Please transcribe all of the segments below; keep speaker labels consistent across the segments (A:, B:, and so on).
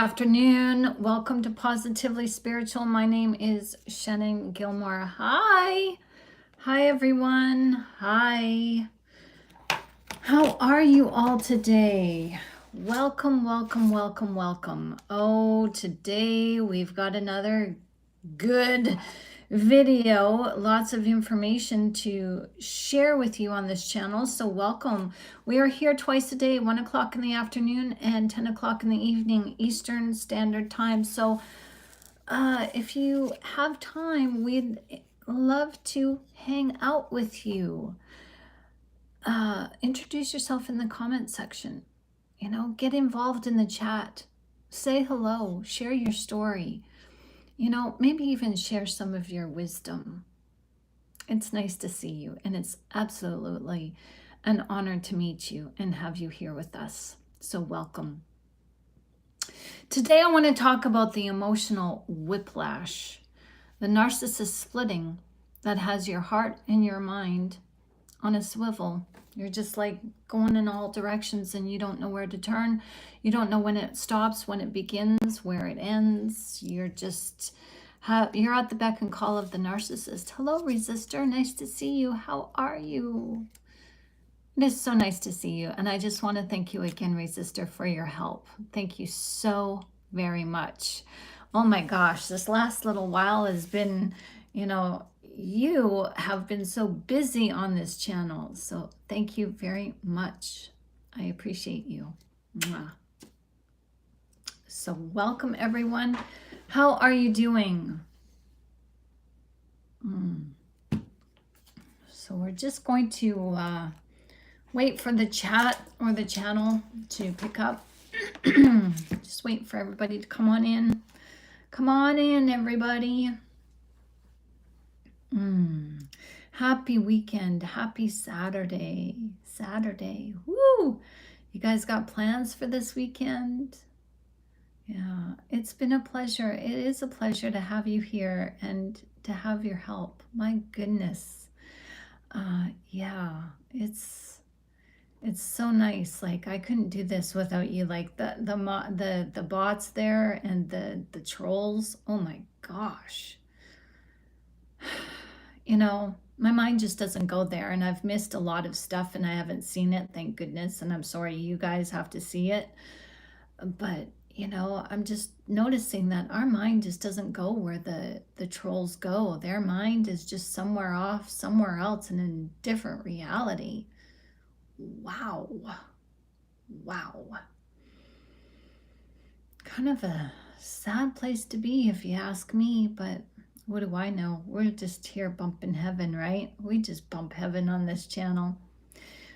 A: afternoon. Welcome to Positively Spiritual. My name is Shannon Gilmore. Hi. Hi, everyone. Hi. How are you all today? Welcome, welcome, welcome, welcome. Oh, today we've got another good video, lots of information to share with you on this channel, so welcome. We are here twice a day, 1 o'clock in the afternoon and 10 o'clock in the evening Eastern Standard Time. So if you have time, we'd love to hang out with you. Introduce yourself in the comment section, get involved in the chat, say hello, share your story. Maybe even share some of your wisdom. It's nice to see you, and it's absolutely an honor to meet you and have you here with us. So welcome. Today I want to talk about the emotional whiplash, the narcissist splitting that has your heart and your mind on a swivel. You're just like going in all directions and you don't know where to turn. You don't know when it stops, when it begins, where it ends. You're at the beck and call of the narcissist. Hello, resistor. Nice to see you. How are you? It is so nice to see you. And I just want to thank you again, resistor, for your help. Thank you so very much. Oh my gosh, this last little while has been, you have been so busy on this channel. So thank you very much. I appreciate you. Mwah. So welcome, everyone. How are you doing? So we're just going to wait for the chat or the channel to pick up. Just wait for everybody to come on in. Come on in, everybody. Happy weekend. Happy Saturday. Woo! You guys got plans for this weekend? Yeah, it's been a pleasure. It is a pleasure to have you here and to have your help. My goodness. Yeah, it's so nice. Like, I couldn't do this without you. Like the bots there and the trolls. Oh my gosh. My mind just doesn't go there, and I've missed a lot of stuff and I haven't seen it, thank goodness, and I'm sorry you guys have to see it. But I'm just noticing that our mind just doesn't go where the trolls go. Their mind is just somewhere off, somewhere else, in a different reality. Wow. Kind of a sad place to be, if you ask me, but what do I know? We're just here bumping heaven, right? We just bump heaven on this channel.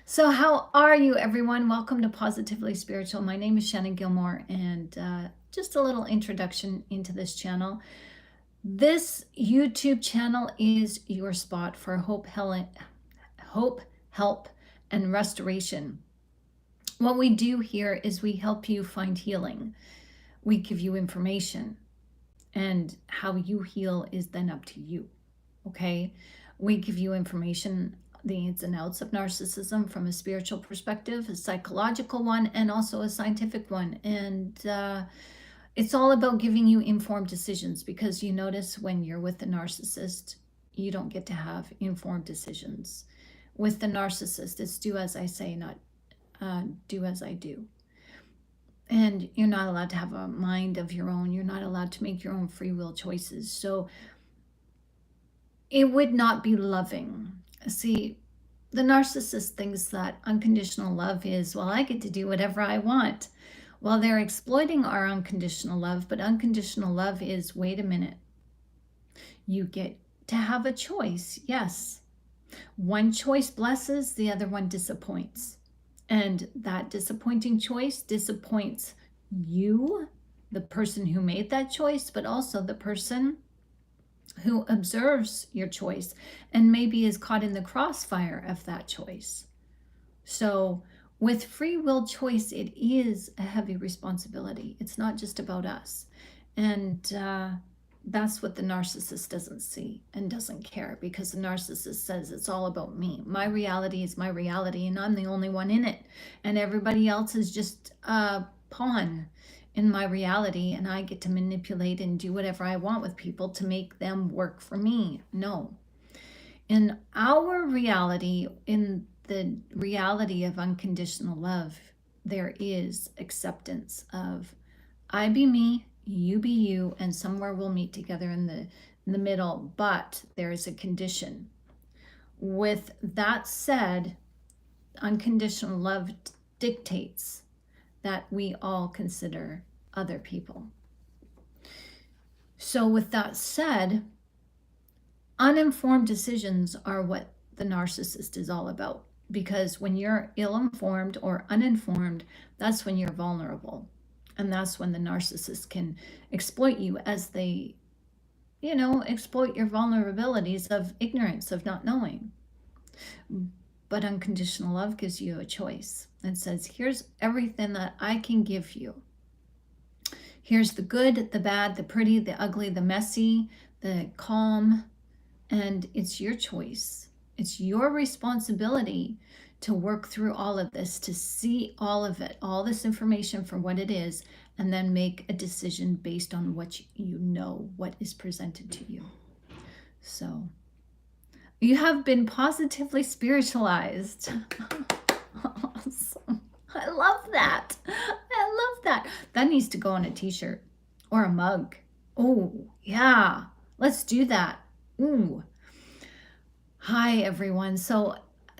A: So how are you, everyone? Welcome to Positively Spiritual. My name is Shannon Gilmore, and just a little introduction into this channel. This YouTube channel is your spot for hope, help, and restoration. What we do here is we help you find healing. We give you information, and how you heal is then up to you, okay? We give you information, the ins and outs of narcissism from a spiritual perspective, a psychological one, and also a scientific one. And it's all about giving you informed decisions, because you notice when you're with the narcissist, you don't get to have informed decisions. With the narcissist, it's do as I say, not do as I do. And you're not allowed to have a mind of your own. You're not allowed to make your own free will choices. So it would not be loving. See, the narcissist thinks that unconditional love is, well, I get to do whatever I want. Well, they're exploiting our unconditional love, but unconditional love is, wait a minute. You get to have a choice, yes. One choice blesses, the other one disappoints. And that disappointing choice disappoints you, the person who made that choice, but also the person who observes your choice and maybe is caught in the crossfire of that choice. So with free will choice, it is a heavy responsibility. It's not just about us. And that's what the narcissist doesn't see and doesn't care, because the narcissist says it's all about me. My reality is my reality, and I'm the only one in it. And everybody else is just a pawn in my reality and I get to manipulate and do whatever I want with people to make them work for me. No. In our reality, in the reality of unconditional love, there is acceptance of I be me, you be you, and somewhere we'll meet together in the middle, but there is a condition. With that said, unconditional love dictates that we all consider other people. So with that said, uninformed decisions are what the narcissist is all about, because when you're ill-informed or uninformed, that's when you're vulnerable, and that's when the narcissist can exploit you as they, exploit your vulnerabilities of ignorance, of not knowing. But unconditional love gives you a choice and says, here's everything that I can give you. Here's the good, the bad, the pretty, the ugly, the messy, the calm, and it's your choice. It's your responsibility to work through all of this, to see all of it, all this information for what it is, and then make a decision based on what you know, what is presented to you. So you have been positively spiritualized. Awesome. I love that. I love that. That needs to go on a t-shirt or a mug. Oh, yeah. Let's do that. Ooh. Hi, everyone. So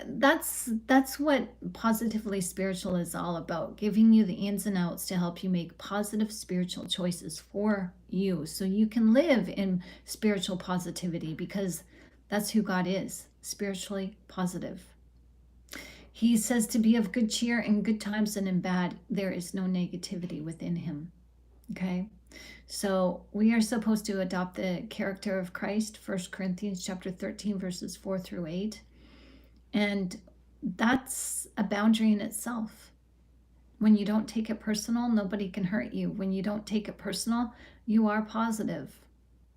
A: that's what positively spiritual is all about, giving you the ins and outs to help you make positive spiritual choices for you so you can live in spiritual positivity, because that's who God is, spiritually positive. He says to be of good cheer in good times and in bad. There is no negativity within him. Okay? So we are supposed to adopt the character of Christ, 1 Corinthians chapter 13, verses 4 through 8. And that's a boundary in itself. When you don't take it personal, nobody can hurt you. When you don't take it personal, you are positive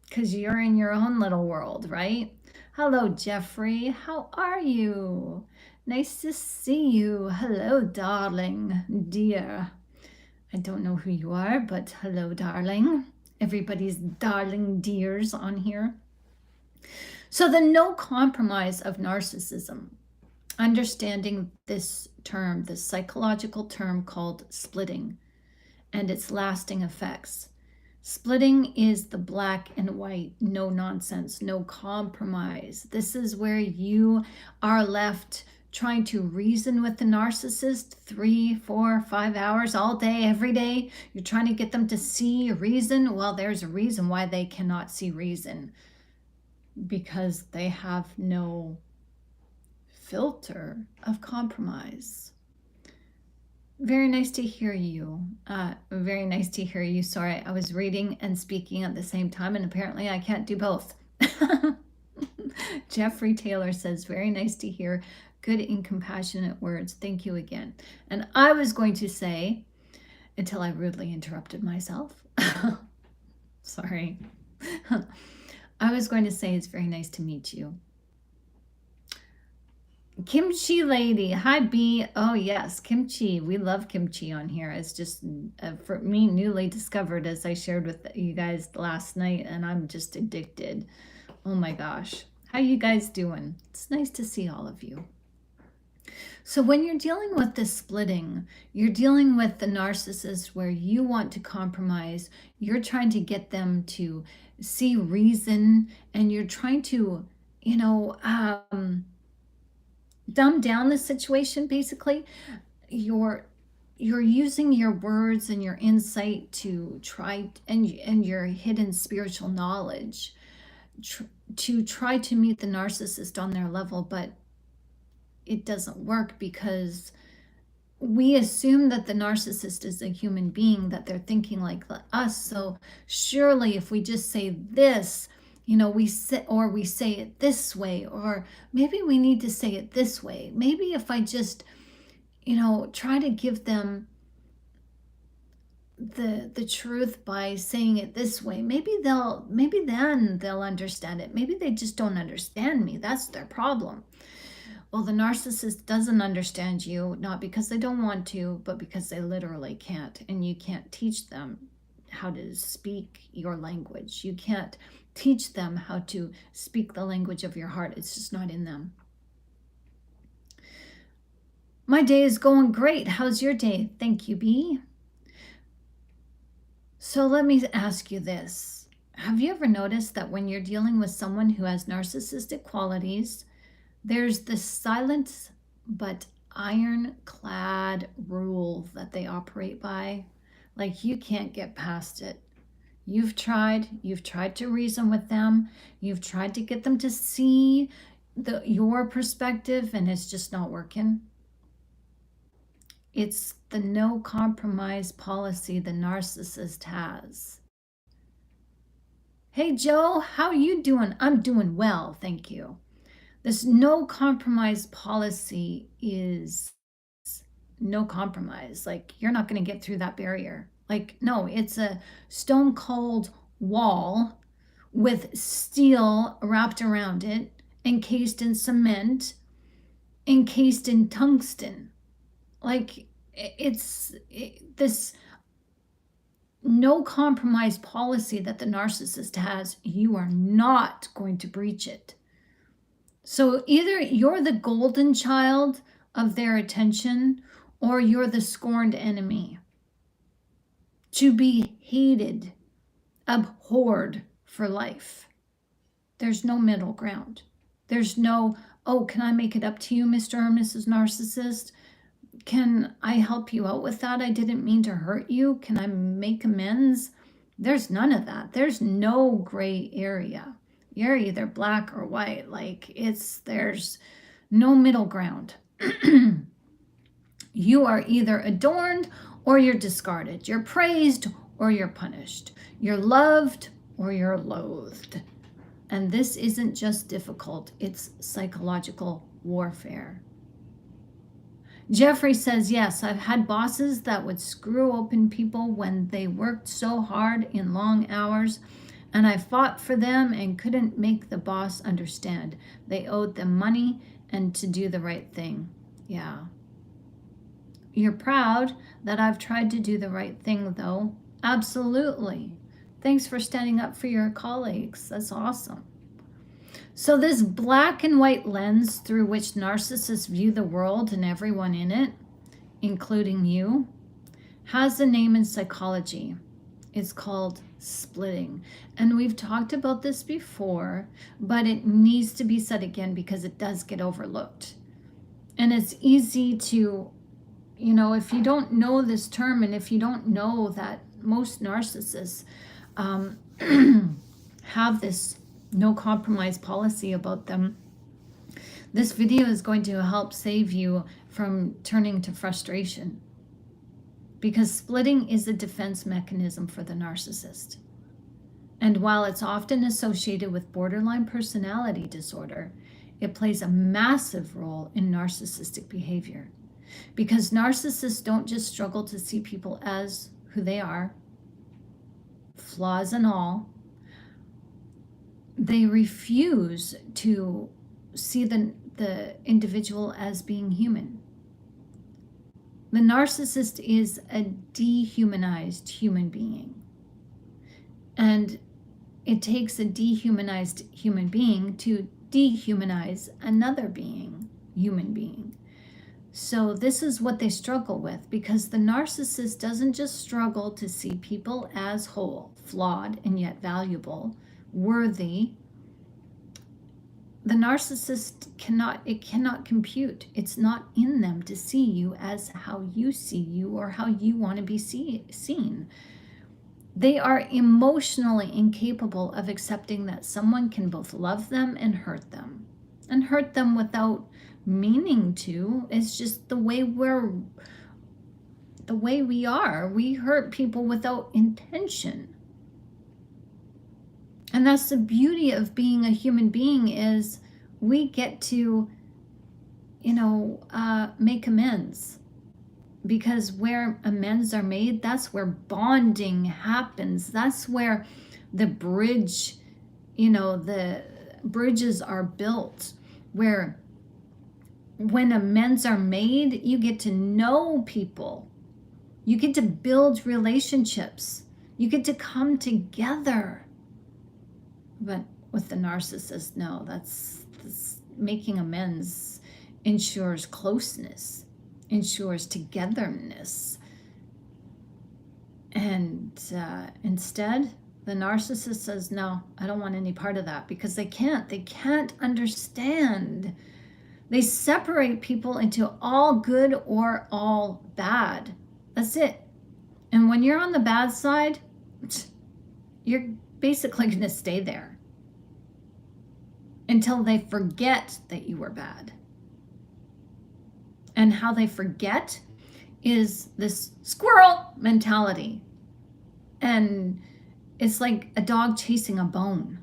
A: because you're in your own little world, right? Hello, Jeffrey. How are you? Nice to see you. Hello, darling, dear. I don't know who you are, but hello, darling. Everybody's darling dears on here. So the no compromise of narcissism, understanding this term, this psychological term called splitting and its lasting effects. Splitting is the black and white, no nonsense, no compromise. This is where you are left trying to reason with the narcissist 3, 4, 5 hours all day, every day. You're trying to get them to see reason. Well, there's a reason why they cannot see reason, because they have no filter of compromise. Very nice to hear you. Very nice to hear you. Sorry, I was reading and speaking at the same time, and apparently I can't do both. Jeffrey Taylor says, very nice to hear. Good and compassionate words. Thank you again. And I was going to say, until I rudely interrupted myself. Sorry. I was going to say it's very nice to meet you. Kimchi lady. Hi, B. Oh, yes, kimchi. We love kimchi on here. It's just, for me, newly discovered, as I shared with you guys last night, and I'm just addicted. Oh, my gosh. How you guys doing? It's nice to see all of you. So when you're dealing with this splitting, you're dealing with the narcissist where you want to compromise. You're trying to get them to see reason, and you're trying to, dumb down the situation. Basically, you're using your words and your insight to try, and your hidden spiritual knowledge to try to meet the narcissist on their level, but it doesn't work because we assume that the narcissist is a human being, that they're thinking like us. So surely if we just say this, we say it this way, or maybe we need to say it this way. Maybe if I just, try to give them the truth by saying it this way, maybe then they'll understand it. Maybe they just don't understand me. That's their problem. Well, the narcissist doesn't understand you, not because they don't want to, but because they literally can't. And you can't teach them how to speak your language. You can't teach them how to speak the language of your heart. It's just not in them. My day is going great. How's your day? Thank you, B. So let me ask you this. Have you ever noticed that when you're dealing with someone who has narcissistic qualities, there's this silent but ironclad rule that they operate by? Like you can't get past it. You've tried to reason with them, you've tried to get them to see your perspective, and it's just not working. It's the no compromise policy the narcissist has. Hey Joe, how are you doing? I'm doing well, thank you. This no compromise policy is no compromise. Like, you're not going to get through that barrier. Like, no, it's a stone cold wall with steel wrapped around it, encased in cement, encased in tungsten. Like, this no compromise policy that the narcissist has, you are not going to breach it. So either you're the golden child of their attention, or you're the scorned enemy, to be hated, abhorred for life. There's no middle ground. There's no, oh, can I make it up to you, Mr. or Mrs. Narcissist? Can I help you out with that? I didn't mean to hurt you. Can I make amends? There's none of that. There's no gray area. You're either black or white. Like, there's no middle ground. You are either adorned or you're discarded. You're praised or you're punished. You're loved or you're loathed. And this isn't just difficult, it's psychological warfare. Jeffrey says, yes, I've had bosses that would screw open people when they worked so hard in long hours, and I fought for them and couldn't make the boss understand. They owed them money and to do the right thing. Yeah. You're proud that I've tried to do the right thing, though. Absolutely. Thanks for standing up for your colleagues. That's awesome. So this black and white lens through which narcissists view the world and everyone in it, including you, has a name in psychology. It's called splitting. And we've talked about this before, but it needs to be said again because it does get overlooked. And it's easy to, if you don't know this term, and if you don't know that most narcissists have this no compromise policy about them, this video is going to help save you from turning to frustration, because splitting is a defense mechanism for the narcissist. And while it's often associated with borderline personality disorder, it plays a massive role in narcissistic behavior, because narcissists don't just struggle to see people as who they are, flaws and all. They refuse to see the individual as being human. The narcissist is a dehumanized human being. And it takes a dehumanized human being to dehumanize another human being. So this is what they struggle with, because the narcissist doesn't just struggle to see people as whole, flawed, and yet valuable, worthy. The narcissist cannot compute. It's not in them to see you as how you see you or how you want to be seen. They are emotionally incapable of accepting that someone can both love them and hurt them. And hurt them without meaning to. It's just the way we are. We hurt people without intention. And that's the beauty of being a human being, is we get to, make amends. Because where amends are made, that's where bonding happens. That's where the bridge, the bridges are built, where when amends are made, you get to know people. You get to build relationships. You get to come together. But with the narcissist, no, that's making amends ensures closeness, ensures togetherness. And instead, the narcissist says, no, I don't want any part of that, because they can't understand. They separate people into all good or all bad. That's it. And when you're on the bad side, you're basically going to stay there until they forget that you were bad. And how they forget is this squirrel mentality. And it's like a dog chasing a bone.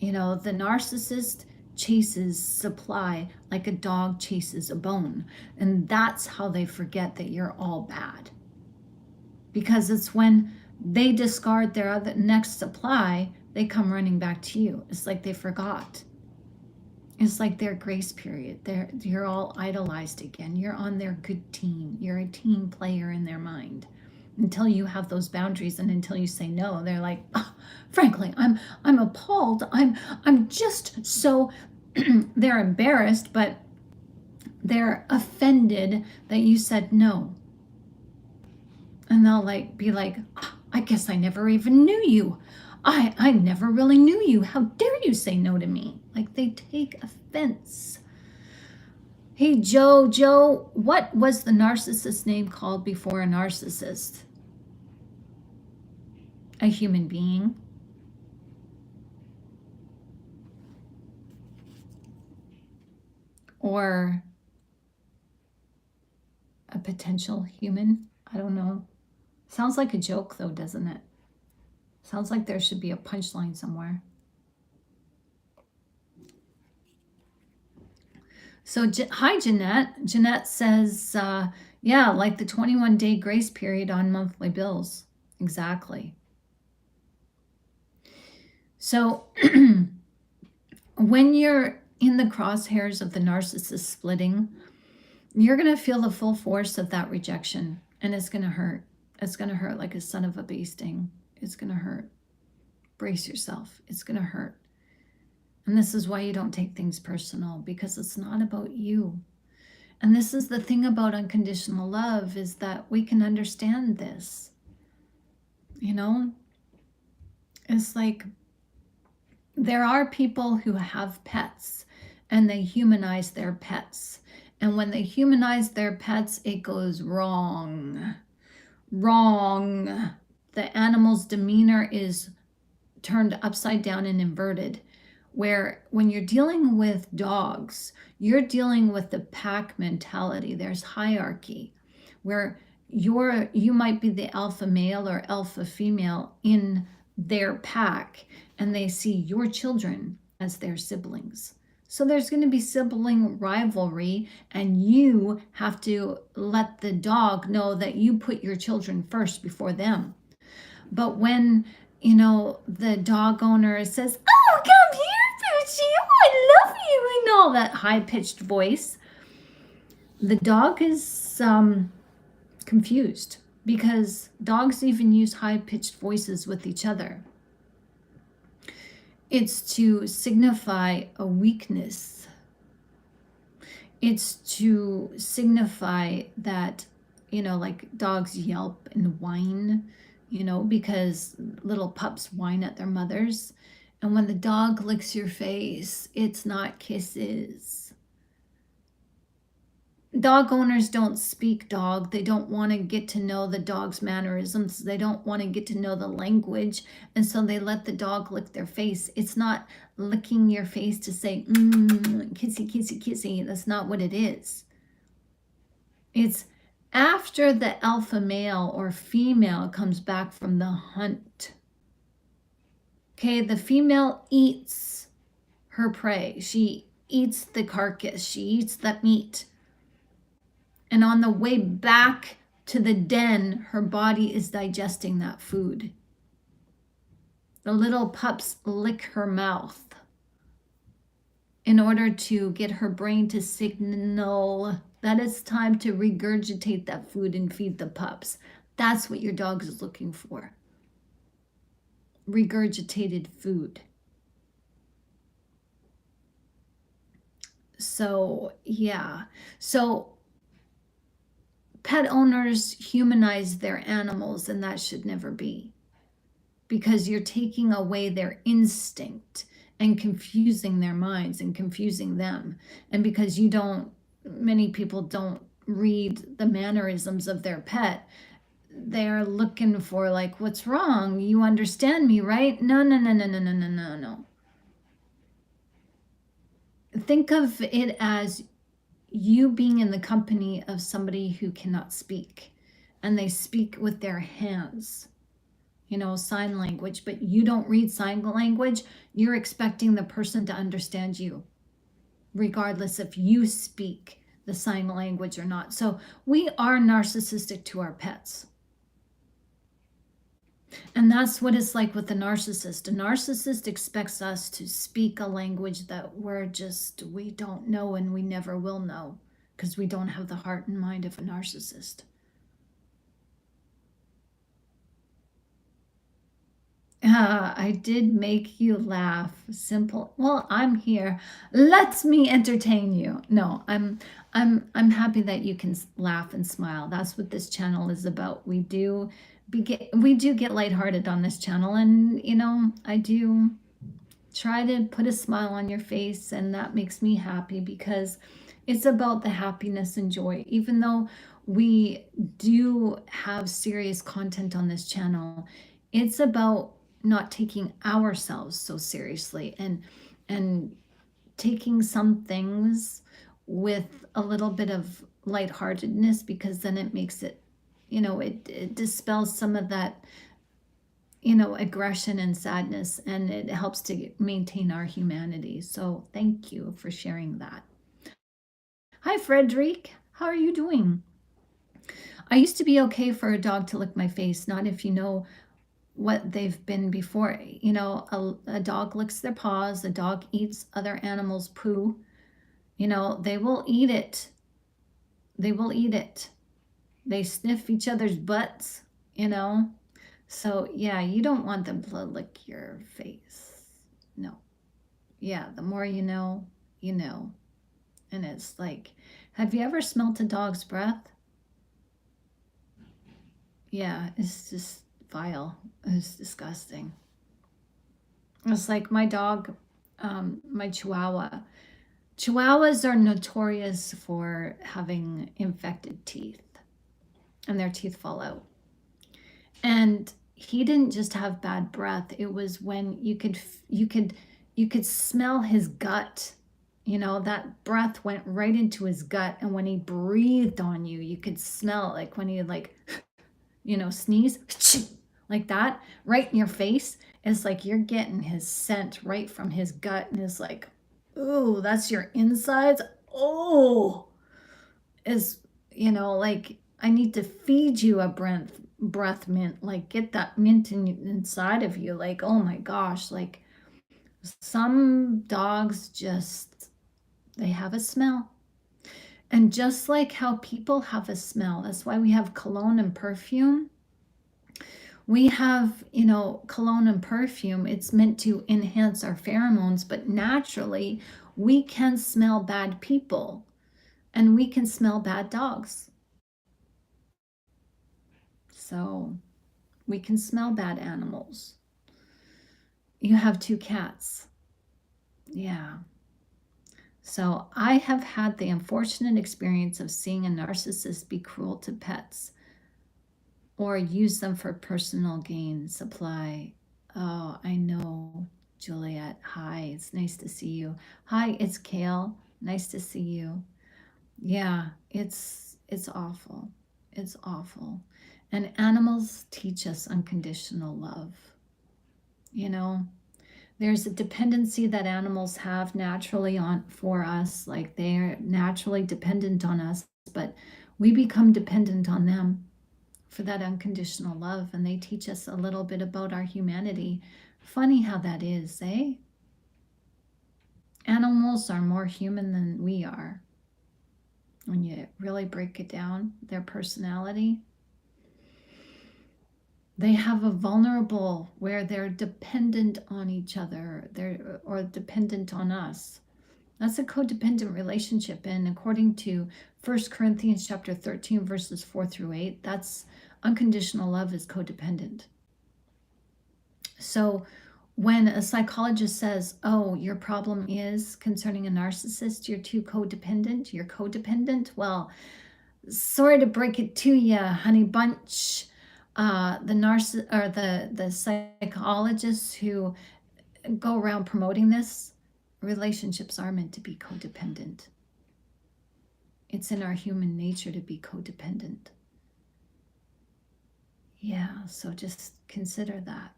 A: You know, the narcissist chases supply like a dog chases a bone. And that's how they forget that you're all bad. Because it's when they discard their other next supply, they come running back to you. It's like they forgot. It's like their grace period. You're all idolized again. You're on their good team. You're a team player in their mind. Until you have those boundaries and until you say no, they're like, oh, frankly, I'm appalled. I'm just so they're embarrassed, but they're offended that you said no. And they'll be like, oh, I guess I never even knew you. I never really knew you. How dare you say no to me? Like, they take offense. Hey, Joe, what was the narcissist's name called before a narcissist? A human being. Or a potential human. I don't know. Sounds like a joke though, doesn't it? Sounds like there should be a punchline somewhere. So, hi, Jeanette. Jeanette says, yeah, like the 21-day grace period on monthly bills. Exactly. So, when you're in the crosshairs of the narcissist splitting, you're going to feel the full force of that rejection, and it's going to hurt. It's going to hurt like a son of a bee sting. It's going to hurt. Brace yourself. It's going to hurt. And this is why you don't take things personal, because it's not about you. And this is the thing about unconditional love, is that we can understand this. You know, it's like there are people who have pets and they humanize their pets. And when they humanize their pets, it goes wrong. Wrong. The animal's demeanor is turned upside down and inverted. Where when you're dealing with dogs, you're dealing with the pack mentality. There's hierarchy, where you might be the alpha male or alpha female in their pack, and they see your children as their siblings. So there's going to be sibling rivalry, and you have to let the dog know that you put your children first before them. But when, the dog owner says, oh, come here, Poochie, oh, I love you, and all that high-pitched voice, the dog is confused, because dogs even use high-pitched voices with each other. It's to signify a weakness. It's to signify that, like dogs yelp and whine, because little pups whine at their mothers. And when the dog licks your face, it's not kisses. Dog owners don't speak dog. They don't want to get to know the dog's mannerisms. They don't want to get to know the language. And so they let the dog lick their face. It's not licking your face to say, kissy, kissy, kissy. That's not what it is. It's after the alpha male or female comes back from the hunt. Okay, the female eats her prey. She eats the carcass. She eats the meat. And on the way back to the den, her body is digesting that food. The little pups lick her mouth. in order to get her brain to signal that it's time to regurgitate that food and feed the pups. That's what your dog is looking for. Regurgitated food. So, yeah. So, pet owners humanize their animals, and that should never be, because you're taking away their instinct and confusing their minds and confusing them. And because many people don't read the mannerisms of their pet, they're looking for, like, what's wrong? You understand me, right? No, no, no, no, no, no, no, no, no. Think of it as you being in the company of somebody who cannot speak, and they speak with their hands, sign language, but you don't read sign language. You're expecting the person to understand you, regardless if you speak the sign language or not. So we are narcissistic to our pets. And that's what it's like with the narcissist. A narcissist expects us to speak a language that we don't know, and we never will know, because we don't have the heart and mind of a narcissist. I did make you laugh. Simple. Well, I'm here. Let me entertain you. No, I'm happy that you can laugh and smile. That's what this channel is about. We do get lighthearted on this channel, and I do try to put a smile on your face, and that makes me happy, because it's about the happiness and joy. Even though we do have serious content on this channel, it's about not taking ourselves so seriously, and taking some things with a little bit of lightheartedness, because then it makes it, it dispels some of that, aggression and sadness, and it helps to maintain our humanity. So thank you for sharing that. Hi, Frederic. How are you doing? I used to be okay for a dog to lick my face, not if you know what they've been before. A dog licks their paws, a dog eats other animals' poo. They will eat it. They will eat it. They sniff each other's butts, So, yeah, you don't want them to lick your face. No. Yeah, the more you know, you know. And it's like, have you ever smelt a dog's breath? Yeah, it's just vile. It's disgusting. It's like my dog, my Chihuahua. Chihuahuas are notorious for having infected teeth, and their teeth fall out. And he didn't just have bad breath. It was when you could smell his gut. That breath went right into his gut, and when he breathed on you, you could smell it, like when he would sneeze like that right in your face. It's like you're getting his scent right from his gut, and it's like, ooh, that's your insides. Oh, is like, I need to feed you a breath mint, like get that mint inside of you. Like, oh my gosh, like some dogs just, they have a smell. And just like how people have a smell, that's why we have cologne and perfume. We have, cologne and perfume. It's meant to enhance our pheromones, but naturally we can smell bad people, and we can smell bad dogs. So we can smell bad animals. You have 2 cats. Yeah. So I have had the unfortunate experience of seeing a narcissist be cruel to pets or use them for personal gain supply. Oh, I know, Juliet. Hi, it's nice to see you. Hi, it's Kale. Nice to see you. Yeah, it's awful. It's awful. And animals teach us unconditional love. There's a dependency that animals have naturally for us, like they're naturally dependent on us, but we become dependent on them for that unconditional love, and they teach us a little bit about our humanity. Funny how that is, eh? Animals are more human than we are. When you really break it down, their personality, they have a vulnerable where they're dependent on each other, or dependent on us. That's a codependent relationship. And according to 1 Corinthians chapter 13, verses 4-8, that's unconditional love is codependent. So when a psychologist says, oh, your problem is concerning a narcissist, you're too codependent, you're codependent, well, sorry to break it to you, honey bunch. The psychologists who go around promoting this, relationships are meant to be codependent. It's in our human nature to be codependent. Yeah, so just consider that.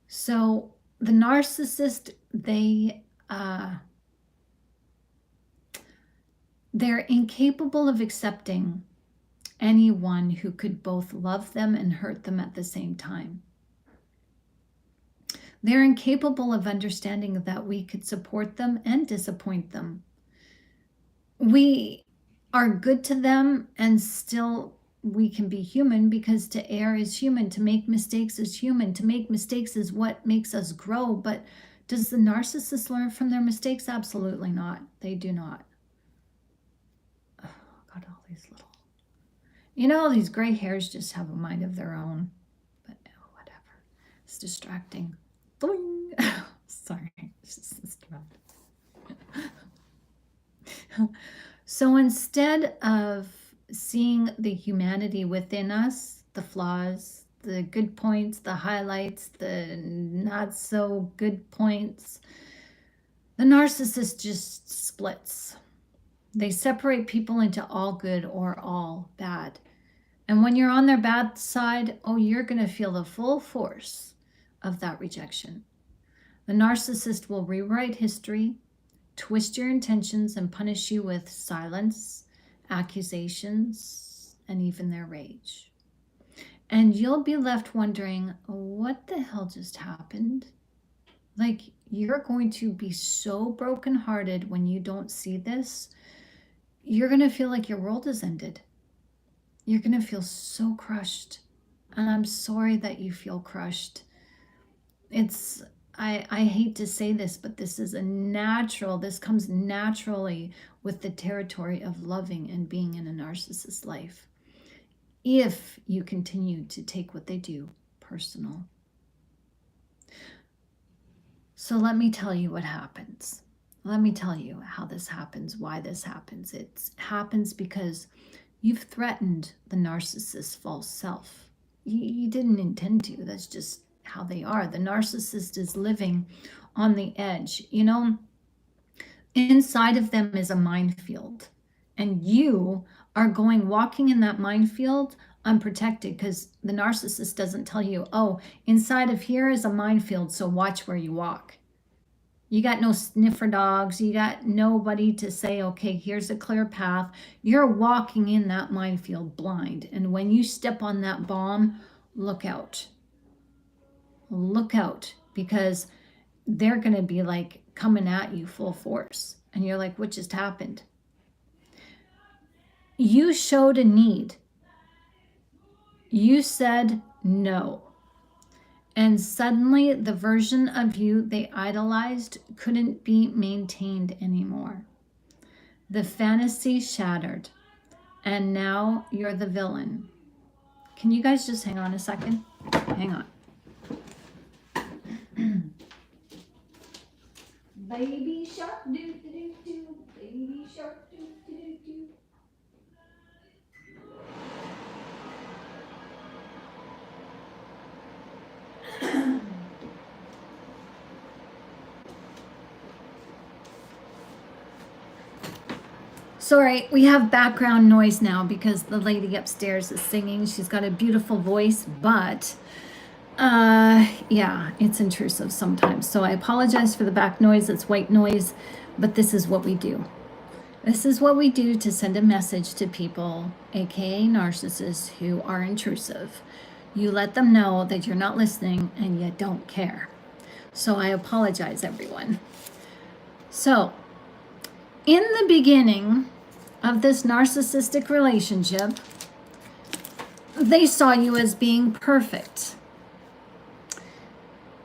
A: So the narcissist, they're incapable of accepting anyone who could both love them and hurt them at the same time. They're incapable of understanding that we could support them and disappoint them. We are good to them and still we can be human, because to err is human, to make mistakes is human, to make mistakes is what makes us grow. But does the narcissist learn from their mistakes? Absolutely not. They do not. Oh, got all these little, all these gray hairs just have a mind of their own. But whatever. It's distracting. Boing. Sorry. So instead of seeing the humanity within us, the flaws, the good points, the highlights, the not so good points, the narcissist just splits. They separate people into all good or all bad. And when you're on their bad side, you're going to feel the full force of that rejection. The narcissist will rewrite history, twist your intentions, and punish you with silence, accusations, and even their rage. And you'll be left wondering, what the hell just happened? Like, you're going to be so brokenhearted when you don't see this. You're going to feel like your world has ended. You're going to feel so crushed. And I'm sorry that you feel crushed. I hate to say this, but this comes naturally with the territory of loving and being in a narcissist's life, if you continue to take what they do personal. So let me tell you what happens. Let me tell you how this happens, why this happens. It happens because you've threatened the narcissist's false self. You didn't intend to. That's just how they are. The narcissist is living on the edge. Inside of them is a minefield, and you are walking in that minefield unprotected, because the narcissist doesn't tell you, inside of here is a minefield, so watch where you walk. You got no sniffer dogs. You got nobody to say, okay, here's a clear path. You're walking in that minefield blind. And when you step on that bomb, look out. Look out, because they're going to be like coming at you full force. And you're like, what just happened? You showed a need. You said no. And suddenly the version of you they idolized couldn't be maintained anymore. The fantasy shattered. And now you're the villain. Can you guys just hang on a second? Hang on. Baby shark doo doo doo doo, baby shark doo doo doo doo. Sorry, we have background noise now because the lady upstairs is singing. She's got a beautiful voice, but yeah, it's intrusive sometimes. So I apologize for the back noise. It's white noise, but this is what we do. This is what we do to send a message to people, aka narcissists, who are intrusive. You let them know that you're not listening and you don't care. So I apologize, everyone. So in the beginning of this narcissistic relationship, they saw you as being perfect.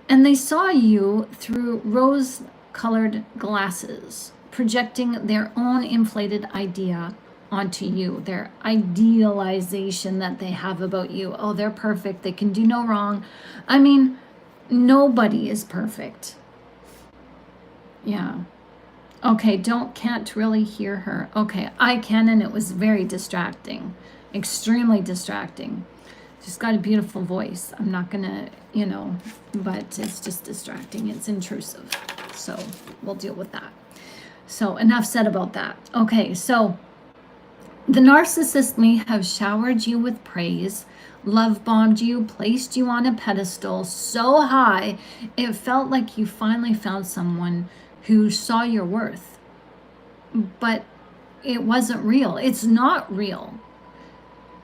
A: And they saw you through rose-colored glasses, projecting their own inflated idea onto you, their idealization that they have about you. Oh, they're perfect. They can do no wrong. I mean, nobody is perfect. Yeah. Okay, can't really hear her. Okay, I can, and it was very distracting, extremely distracting. She's got a beautiful voice. I'm not gonna, but it's just distracting. It's intrusive. So we'll deal with that. So enough said about that. Okay, so the narcissist may have showered you with praise, love bombed you, placed you on a pedestal so high, it felt like you finally found someone who saw your worth. But it wasn't real. It's not real.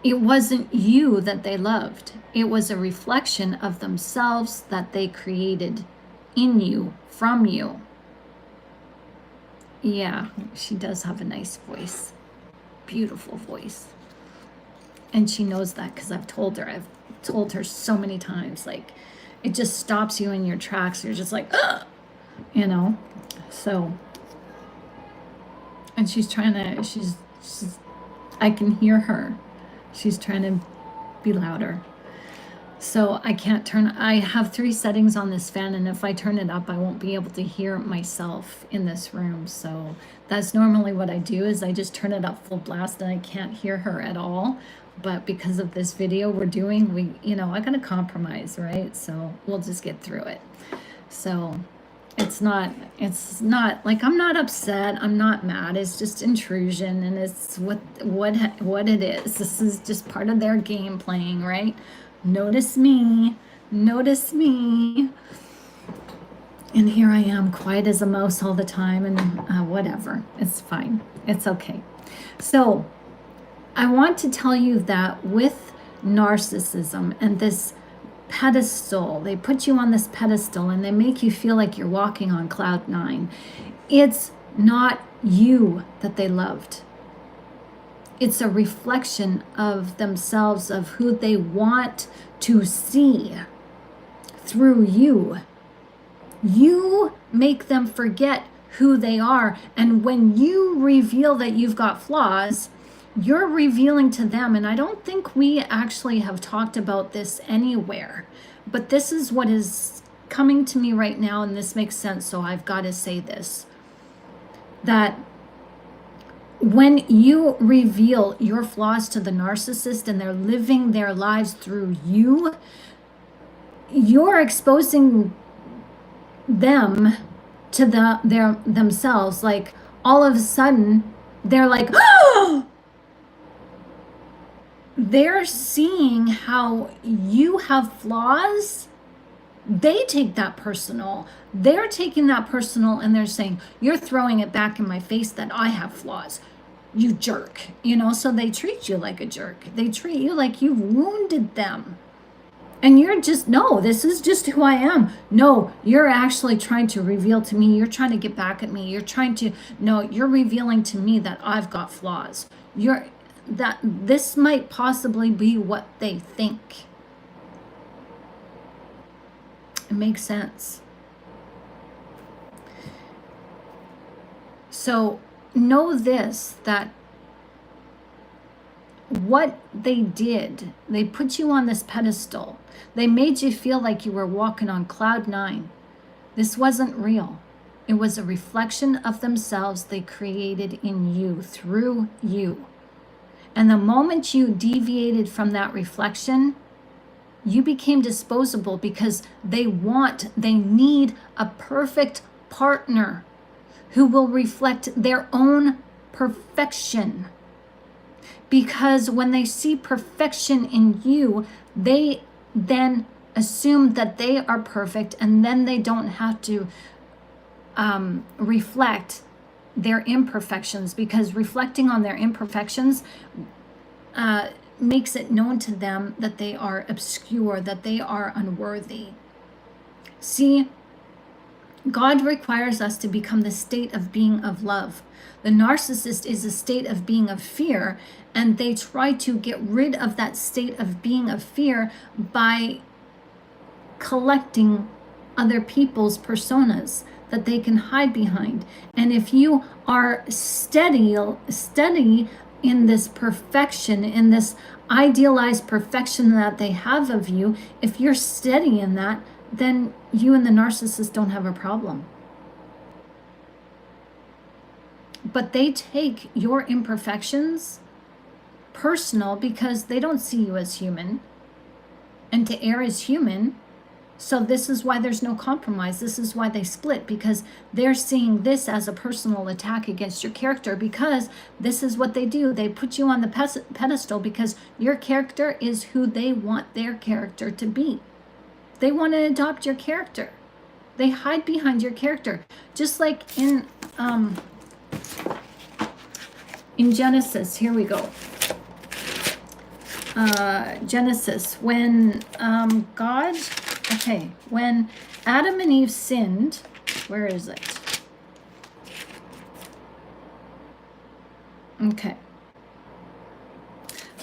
A: It wasn't you that they loved. It was a reflection of themselves that they created in you, from you. Yeah, she does have a nice voice. Beautiful voice. And she knows that because I've told her so many times, like, it just stops you in your tracks. You're just like, ah! So, and she's trying to, I can hear her. She's trying to be louder. So I have 3 settings on this fan, and if I turn it up, I won't be able to hear myself in this room. So that's normally what I do, is I just turn it up full blast and I can't hear her at all. But because of this video we're doing, I gotta compromise, right? So we'll just get through it. So it's not like, I'm not upset, I'm not mad, it's just intrusion, and it's what it is. This is just part of their game playing, right? Notice me. And here I am, quiet as a mouse all the time, and whatever, it's fine, it's okay. So I want to tell you that with narcissism and this pedestal, they put you on this pedestal and they make you feel like you're walking on cloud 9. It's not you that they loved. It's a reflection of themselves, of who they want to see through you. You make them forget who they are. And when you reveal that you've got flaws, you're revealing to them, and I don't think we actually have talked about this anywhere, but this is what is coming to me right now, and this makes sense, so I've got to say this, that when you reveal your flaws to the narcissist and they're living their lives through you, you're exposing them to themselves. Like, all of a sudden they're like, oh, they're seeing how you have flaws. They take that personal. They're taking that personal, and they're saying, you're throwing it back in my face that I have flaws, you jerk. So they treat you like a jerk. They treat you like you've wounded them. And you're just, no, this is just who I am. No, you're actually trying to reveal to me, you're trying to get back at me. You're revealing to me that I've got flaws. That this might possibly be what they think. It makes sense. So know this, that what they did, they put you on this pedestal. They made you feel like you were walking on cloud 9. This wasn't real. It was a reflection of themselves they created in you, through you. And the moment you deviated from that reflection, you became disposable, because they need a perfect partner who will reflect their own perfection. Because when they see perfection in you, they then assume that they are perfect, and then they don't have to reflect their imperfections, because reflecting on their imperfections makes it known to them that they are obscure, that they are unworthy. See, God requires us to become the state of being of love. The narcissist is a state of being of fear, and they try to get rid of that state of being of fear by collecting other people's personas that they can hide behind. And if you are steady in this perfection, in this idealized perfection that they have of you, if you're steady in that, then you and the narcissist don't have a problem. But they take your imperfections personal because they don't see you as human. And to err is human. So this is why there's no compromise. This is why they split, because they're seeing this as a personal attack against your character, because this is what they do. They put you on the pedestal because your character is who they want their character to be. They want to adopt your character. They hide behind your character. Just like in Genesis, here we go. Genesis, when when Adam and Eve sinned, where is it?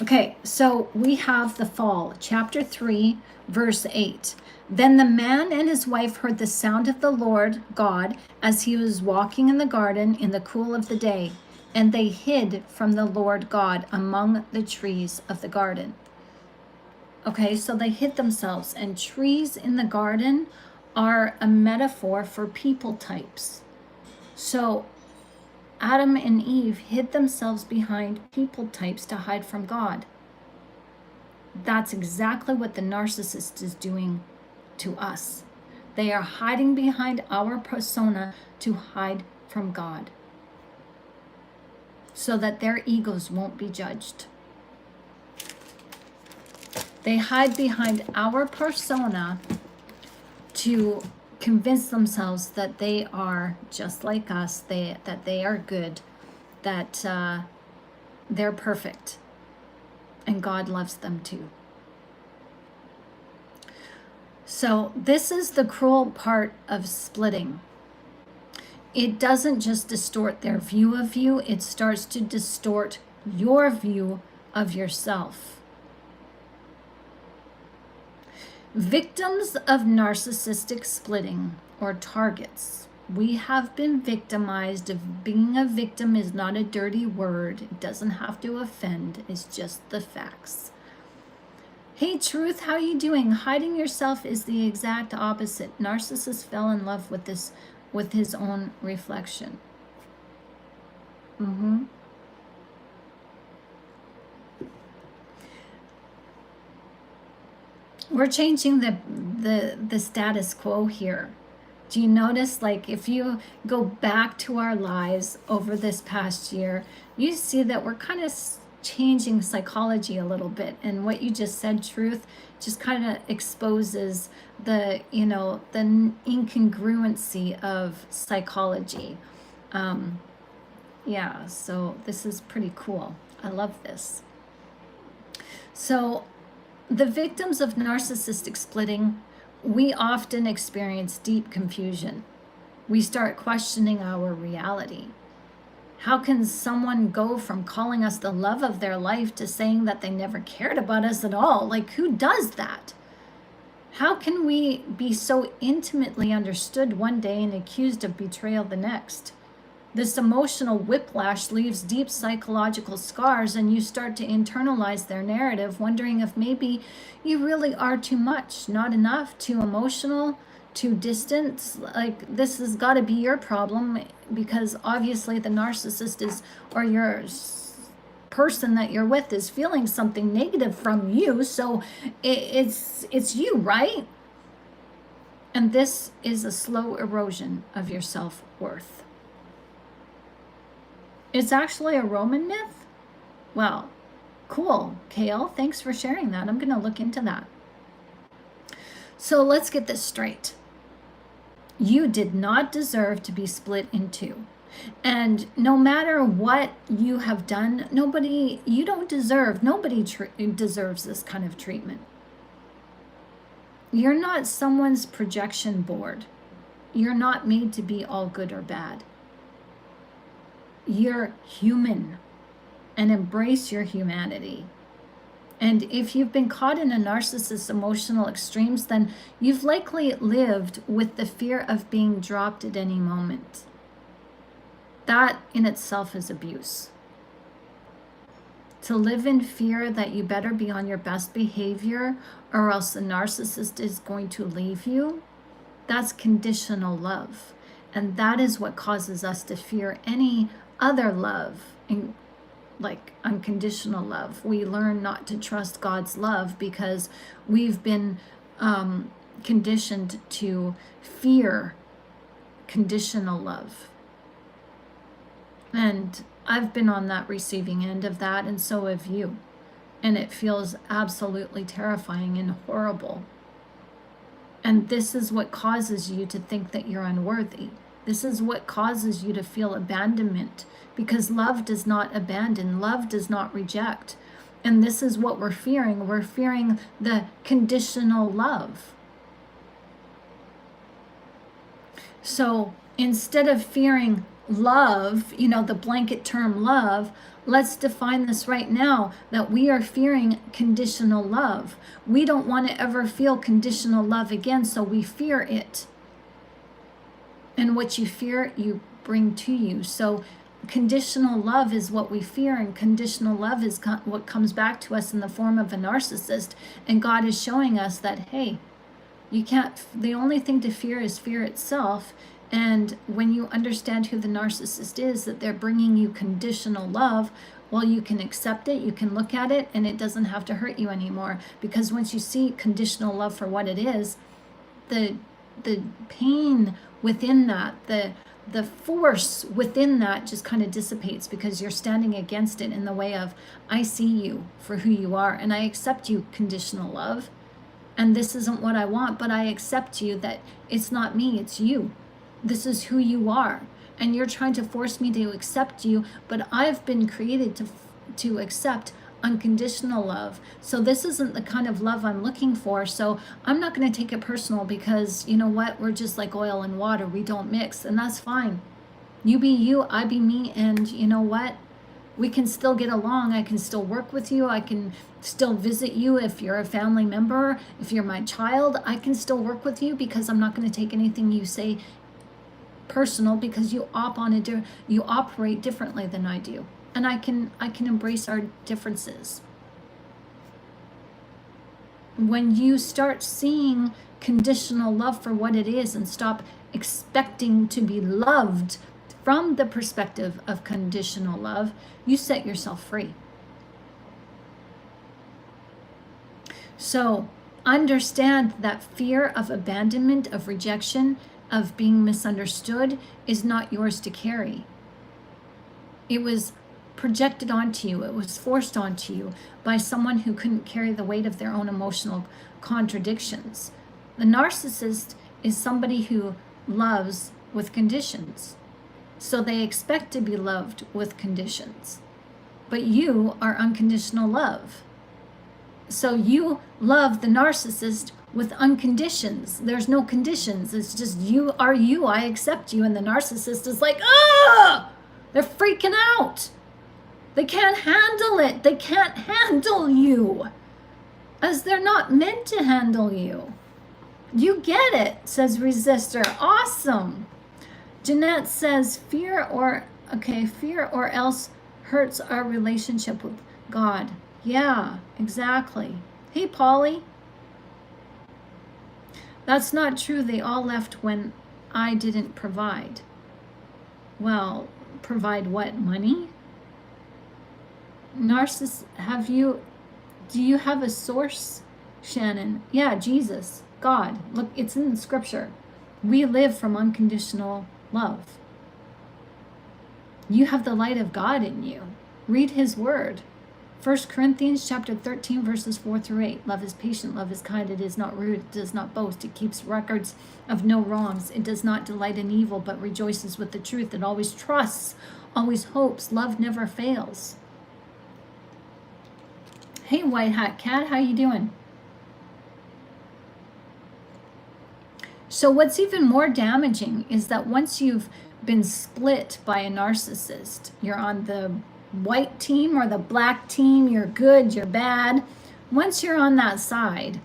A: Okay, so we have the fall, chapter 3, verse 8. Then the man and his wife heard the sound of the Lord God as he was walking in the garden in the cool of the day, and they hid from the Lord God among the trees of the garden. Okay, so they hid themselves, and trees in the garden are a metaphor for people types. So Adam and Eve hid themselves behind people types to hide from God. That's exactly what the narcissist is doing to us. They are hiding behind our persona to hide from God, so that their egos won't be judged. They hide behind our persona to convince themselves that they are just like us, that they are good, that they're perfect, and God loves them too. So this is the cruel part of splitting. It doesn't just distort their view of you, it starts to distort your view of yourself. Victims of narcissistic splitting, or targets. We have been victimized. Being a victim is not a dirty word. It doesn't have to offend. It's just the facts. Hey, Truth, how are you doing? Hiding yourself is the exact opposite. Narcissist fell in love with this, with his own reflection. We're changing the status quo here. Do you notice, like, if you go back to our lives over this past year, you see that we're kind of changing psychology a little bit. And what you just said, Truth, just kind of exposes the, the incongruency of psychology. Yeah, so this is pretty cool. I love this. So the victims of narcissistic splitting, we often experience deep confusion. We start questioning our reality. How can someone go from calling us the love of their life to saying that they never cared about us at all? Like, who does that? How can we be so intimately understood one day and accused of betrayal the next? This emotional whiplash leaves deep psychological scars, and you start to internalize their narrative, wondering if maybe you really are too much, not enough, too emotional, too distant. Like, this has got to be your problem, because obviously the narcissist is, or your person that you're with is feeling something negative from you, so it's you, right? And this is a slow erosion of your self-worth. It's actually a Roman myth? Well, cool. Kale, thanks for sharing that. I'm going to look into that. So let's get this straight. You did not deserve to be split in two. And no matter what you have done, nobody deserves this kind of treatment. You're not someone's projection board. You're not made to be all good or bad. You're human, and embrace your humanity. And if you've been caught in a narcissist's emotional extremes, then you've likely lived with the fear of being dropped at any moment. That in itself is abuse. To live in fear that you better be on your best behavior or else the narcissist is going to leave you, that's conditional love. And that is what causes us to fear any other love, like unconditional love. We learn not to trust God's love because we've been conditioned to fear conditional love. And I've been on that receiving end of that, and so have you. And it feels absolutely terrifying and horrible. And this is what causes you to think that you're unworthy. This is what causes you to feel abandonment, because love does not abandon, love does not reject. And this is what we're fearing. We're fearing the conditional love. So instead of fearing love, the blanket term love, let's define this right now, that we are fearing conditional love. We don't want to ever feel conditional love again, so we fear it. And what you fear, you bring to you. So conditional love is what we fear, and conditional love is what comes back to us in the form of a narcissist. And God is showing us that, hey, you can't, the only thing to fear is fear itself. And when you understand who the narcissist is, that they're bringing you conditional love, well, you can accept it, you can look at it, and it doesn't have to hurt you anymore. Because once you see conditional love for what it is, the pain within that, the force within that just kind of dissipates, because you're standing against it in the way of, I see you for who you are, and I accept you, conditional love. And this isn't what I want, but I accept you, that it's not me, it's you. This is who you are. And you're trying to force me to accept you, but I've been created to accept unconditional love. So this isn't the kind of love I'm looking for. So I'm not going to take it personal, because you know what? We're just like oil and water. We don't mix, and that's fine. You be you, I be me. And you know what? We can still get along. I can still work with you. I can still visit you if you're a family member. If you're my child, I can still work with you, because I'm not going to take anything you say personal, because you operate differently than I do. And I can embrace our differences. When you start seeing conditional love for what it is, and stop expecting to be loved from the perspective of conditional love, you set yourself free. So understand that fear of abandonment, of rejection, of being misunderstood is not yours to carry. It was projected onto you. It was forced onto you by someone who couldn't carry the weight of their own emotional contradictions. The narcissist is somebody who loves with conditions. So they expect to be loved with conditions. But you are unconditional love. So you love the narcissist with unconditions. There's no conditions. It's just you are you. I accept you. And the narcissist is like, ah! They're freaking out. They can't handle it. They can't handle you, as they're not meant to handle you. You get it, says Resistor. Awesome. Jeanette says, fear or else hurts our relationship with God. Yeah, exactly. Hey, Polly. That's not true. They all left when I didn't provide. Well, provide what? Money? Narcissist, do you have a source, Shannon? Yeah, Jesus, God. Look, it's in the scripture. We live from unconditional love. You have the light of God in you. Read his word. 1 Corinthians chapter 13, verses 4 through 8. Love is patient, love is kind, it is not rude, it does not boast, it keeps records of no wrongs, it does not delight in evil, but rejoices with the truth, it always trusts, always hopes, love never fails. Hey, White Hat Cat, how you doing? So what's even more damaging is that once you've been split by a narcissist, you're on the white team or the black team, you're good, you're bad. Once you're on that side,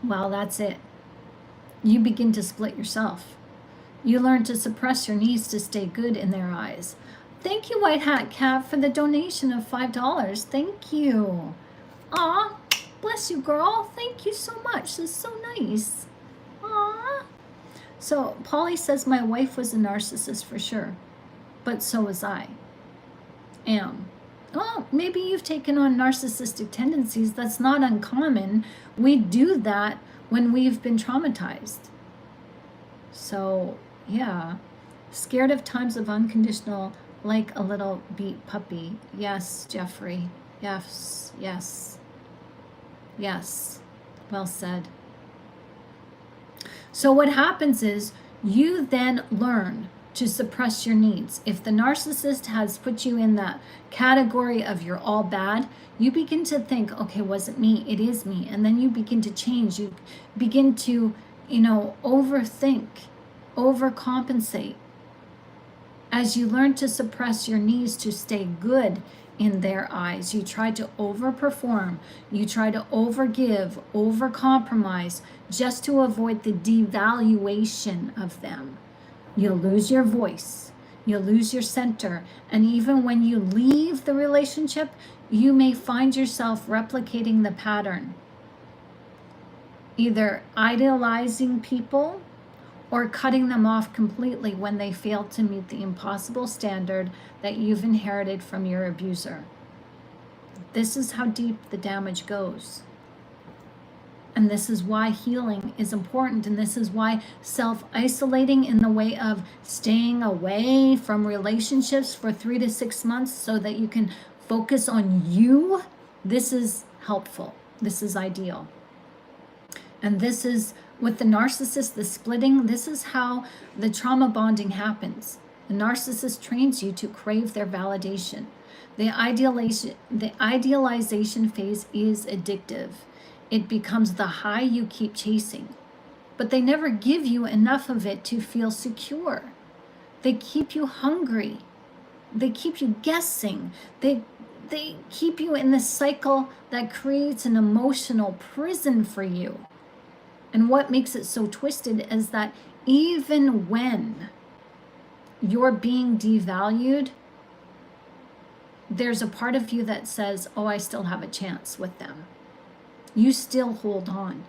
A: well, that's it. You begin to split yourself. You learn to suppress your needs to stay good in their eyes. Thank you, White Hat Cat, for the donation of $5. Thank you. Aw, bless you, girl. Thank you so much. This is so nice. Aw. So Polly says my wife was a narcissist for sure, but so was I. Well, maybe you've taken on narcissistic tendencies. That's not uncommon. We do that when we've been traumatized. So, yeah. Scared of times of unconditional, like a little beat puppy. Yes, Jeffrey. Yes, yes. Yes. Well said. So what happens is you then learn to suppress your needs. If the narcissist has put you in that category of you're all bad, you begin to think, okay, wasn't me, it is me. And then you begin to change. You begin to, overthink, overcompensate. As you learn to suppress your needs to stay good in their eyes, you try to overperform, you try to overgive, overcompromise, just to avoid the devaluation of them. You'll lose your voice, you'll lose your center, and even when you leave the relationship, you may find yourself replicating the pattern. Either idealizing people or cutting them off completely when they fail to meet the impossible standard that you've inherited from your abuser. This is how deep the damage goes. And this is why healing is important. And this is why self-isolating in the way of staying away from relationships for 3 to 6 months so that you can focus on you, this is helpful. This is ideal. And this is with the narcissist, the splitting, this is how the trauma bonding happens. The narcissist trains you to crave their validation. The idealization phase is addictive. It becomes the high you keep chasing. But they never give you enough of it to feel secure. They keep you hungry. They keep you guessing. They keep you in this cycle that creates an emotional prison for you. And what makes it so twisted is that even when you're being devalued, there's a part of you that says, oh, I still have a chance with them. You still hold on.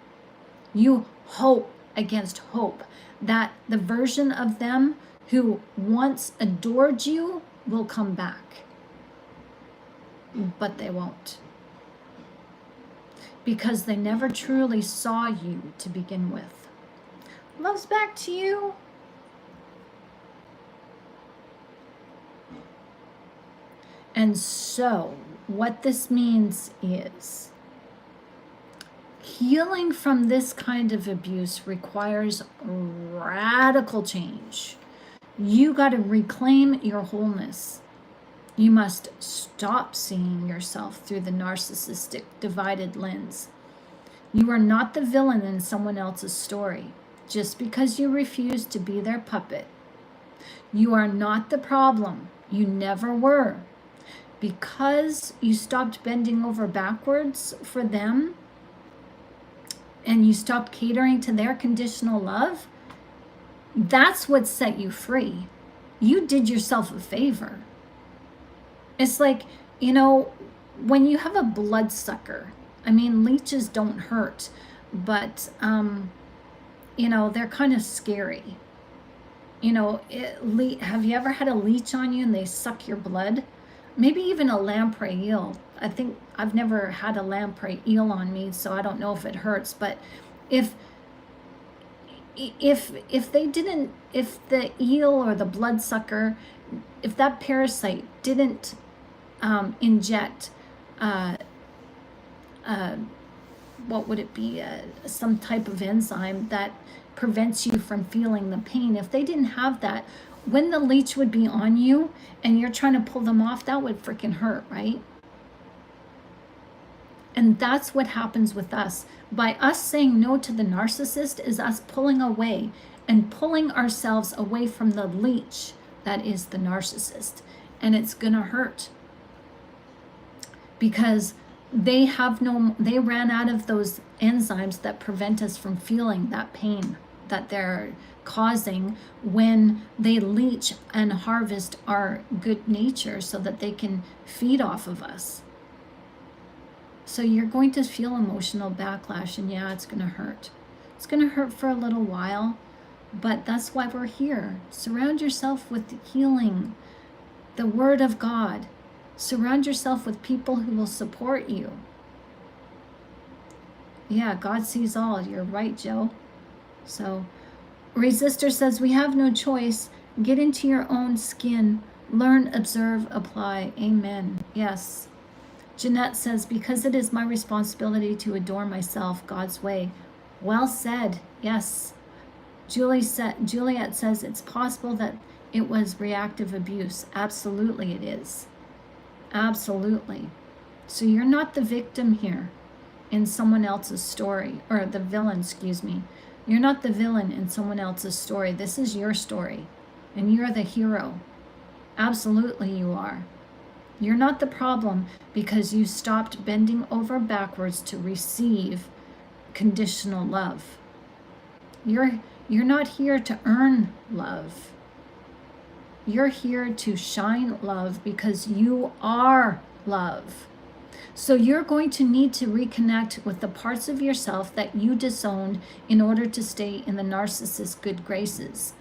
A: You hope against hope that the version of them who once adored you will come back. But they won't. Because they never truly saw you to begin with. Love's back to you. And so, what this means is healing from this kind of abuse requires radical change. You got to reclaim your wholeness. You must stop seeing yourself through the narcissistic divided lens. You are not the villain in someone else's story just because you refuse to be their puppet. You are not the problem. You never were. Because you stopped bending over backwards for them and you stopped catering to their conditional love, that's what set you free. You did yourself a favor. It's like, when you have a bloodsucker, leeches don't hurt, but, they're kind of scary. Have you ever had a leech on you and they suck your blood? Maybe even a lamprey eel. I think I've never had a lamprey eel on me, so I don't know if it hurts. But if the eel or the bloodsucker, if that parasite didn't inject, what would it be? Some type of enzyme that prevents you from feeling the pain. If they didn't have that, when the leech would be on you and you're trying to pull them off, that would freaking hurt, right? And that's what happens with us. By us saying no to the narcissist is us pulling away and pulling ourselves away from the leech that is the narcissist. And it's gonna hurt because they ran out of those enzymes that prevent us from feeling that pain that they're causing when they leech and harvest our good nature so that they can feed off of us. So you're going to feel emotional backlash, and yeah, it's going to hurt. It's going to hurt for a little while, but that's why we're here. Surround yourself with healing, the Word of God. Surround yourself with people who will support you. Yeah, God sees all. You're right, Joe. So, Resistor says, we have no choice. Get into your own skin. Learn, observe, apply. Amen. Yes. Jeanette says, because it is my responsibility to adorn myself God's way. Well said. Yes. Juliet says, it's possible that it was reactive abuse. Absolutely it is. Absolutely. So you're not the victim here in someone else's story, or the villain, excuse me. You're not the villain in someone else's story. This is your story, and you're the hero. Absolutely you are. You're not the problem because you stopped bending over backwards to receive conditional love. You're not here to earn love. You're here to shine love because you are love. So you're going to need to reconnect with the parts of yourself that you disowned in order to stay in the narcissist's good graces.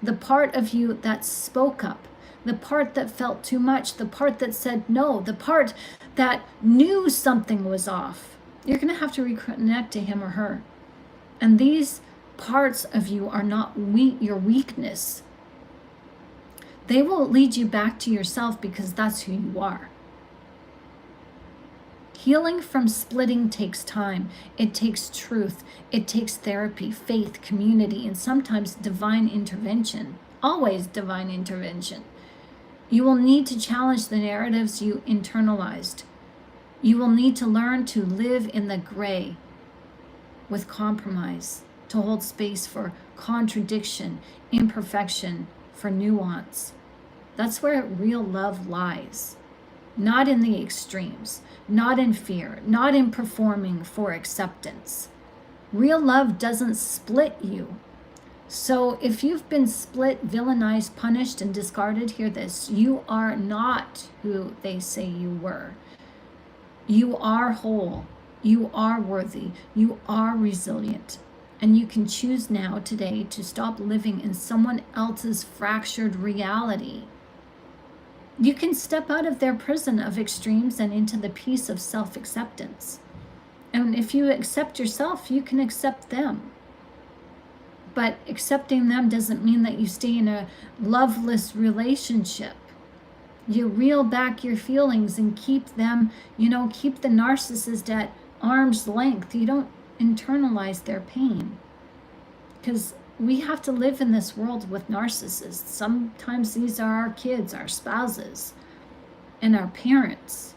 A: The part of you that spoke up, the part that felt too much, the part that said no, the part that knew something was off. You're going to have to reconnect to him or her. And these parts of you are not your weakness. They will lead you back to yourself because that's who you are. Healing from splitting takes time. It takes truth. It takes therapy, faith, community, and sometimes divine intervention. Always divine intervention. You will need to challenge the narratives you internalized. You will need to learn to live in the gray with compromise, to hold space for contradiction, imperfection, for nuance. That's where real love lies. Not in the extremes, not in fear, not in performing for acceptance. Real love doesn't split you. So if you've been split, villainized, punished, and discarded, hear this. You are not who they say you were. You are whole. You are worthy. You are resilient. And you can choose now, today, to stop living in someone else's fractured reality. You can step out of their prison of extremes and into the peace of self-acceptance. And if you accept yourself, you can accept them. But accepting them doesn't mean that you stay in a loveless relationship. You reel back your feelings and keep them, keep the narcissist at arm's length. You don't internalize their pain. Because we have to live in this world with narcissists. Sometimes these are our kids, our spouses, and our parents,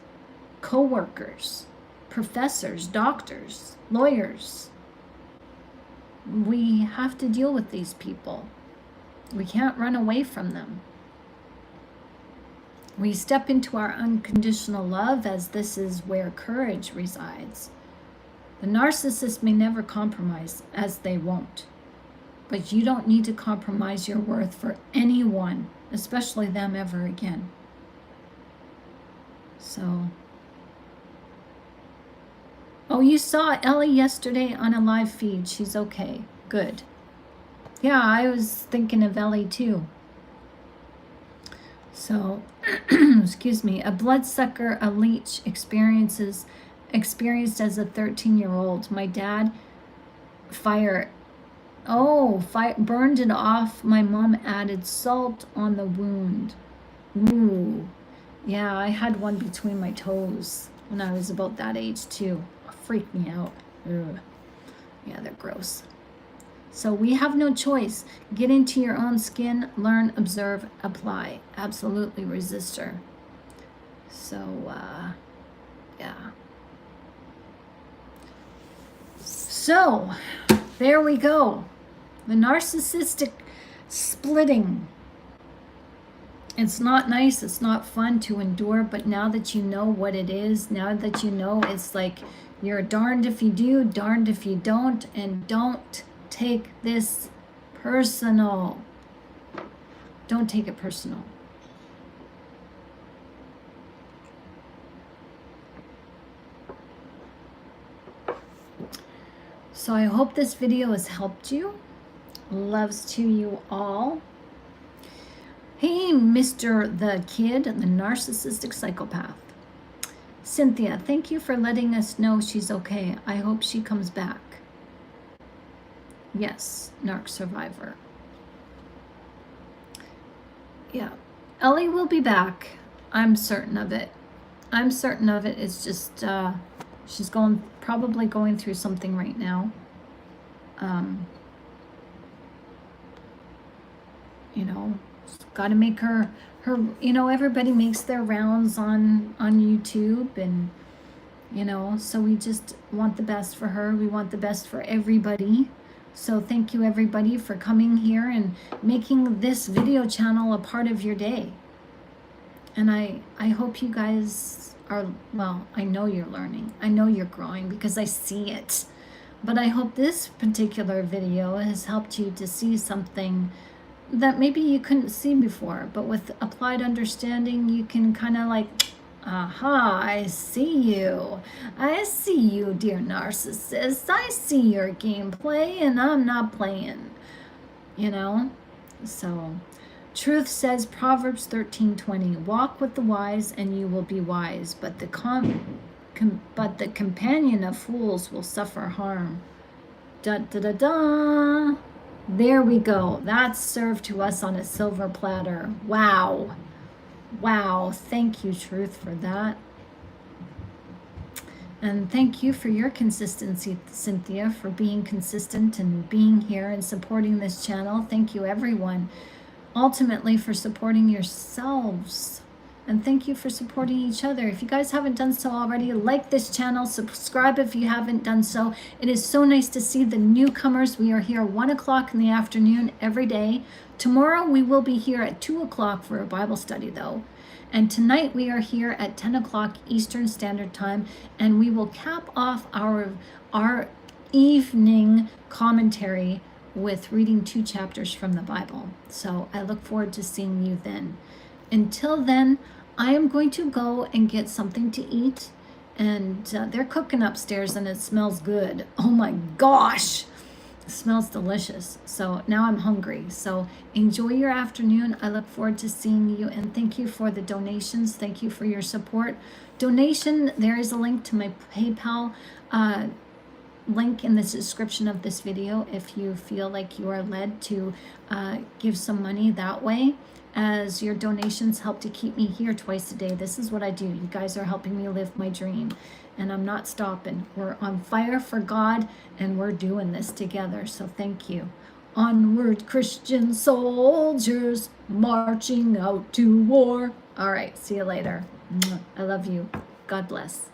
A: co-workers, professors, doctors, lawyers. We have to deal with these people. We can't run away from them. We step into our unconditional love, as this is where courage resides. The narcissist may never compromise, as they won't. But you don't need to compromise your worth for anyone, especially them, ever again. So, oh, you saw Ellie yesterday on a live feed. She's okay. Good. Yeah, I was thinking of Ellie too. So, excuse me, a bloodsucker, a leech experienced as a 13-year-old. My dad burned it off. My mom added salt on the wound. Ooh. Yeah, I had one between my toes when I was about that age too. Freaked me out. Ugh. Yeah, they're gross. So we have no choice. Get into your own skin, learn, observe, apply. Absolutely, resistor. So, yeah. So there we go. The narcissistic splitting. It's not nice, it's not fun to endure, but now that you know what it is, now that you know, it's like you're darned if you do, darned if you don't, and don't take this personal. Don't take it personal. So I hope this video has helped you. Loves to you all. Hey, Mr. the Kid, the narcissistic psychopath. Cynthia, thank you for letting us know she's okay. I hope she comes back. Yes, narc survivor. Yeah, Ellie will be back. I'm certain of it. I'm certain of it. It's just, she's probably going through something right now. You know, got to make her, you know, everybody makes their rounds on YouTube, and, you know, so we just want the best for her. We want the best for everybody. So thank you everybody for coming here and making this video channel a part of your day. And I hope you guys are, well, I know you're learning. I know you're growing because I see it. But I hope this particular video has helped you to see something that maybe you couldn't see before, but with applied understanding, you can kind of like, aha, I see you. I see you, dear narcissist. I see your gameplay, and I'm not playing, you know? So, truth says, Proverbs 13:20, walk with the wise and you will be wise, but the companion of fools will suffer harm. Da da da da. There we go. That's served to us on a silver platter. Wow. Wow. Thank you, Truth, for that. And thank you for your consistency, Cynthia, for being consistent and being here and supporting this channel. Thank you, everyone, ultimately for supporting yourselves. And thank you for supporting each other. If you guys haven't done so already, like this channel, subscribe if you haven't done so. It is so nice to see the newcomers. We are here 1 o'clock in the afternoon every day. Tomorrow we will be here at 2 o'clock for a Bible study though. And tonight we are here at 10 o'clock Eastern Standard Time, and we will cap off our evening commentary with reading 2 chapters from the Bible. So I look forward to seeing you then. Until then, I am going to go and get something to eat, and they're cooking upstairs and it smells good. Oh my gosh, it smells delicious. So now I'm hungry. So enjoy your afternoon. I look forward to seeing you, and thank you for the donations. Thank you for your support. Donation, there is a link to my PayPal link in the description of this video if you feel like you are led to give some money that way, as your donations help to keep me here twice a day. This is what I do. You guys are helping me live my dream, and I'm not stopping. We're on fire for God, and we're doing this together. So thank you. Onward, Christian soldiers, marching out to war. All right, see you later. I love you. God bless.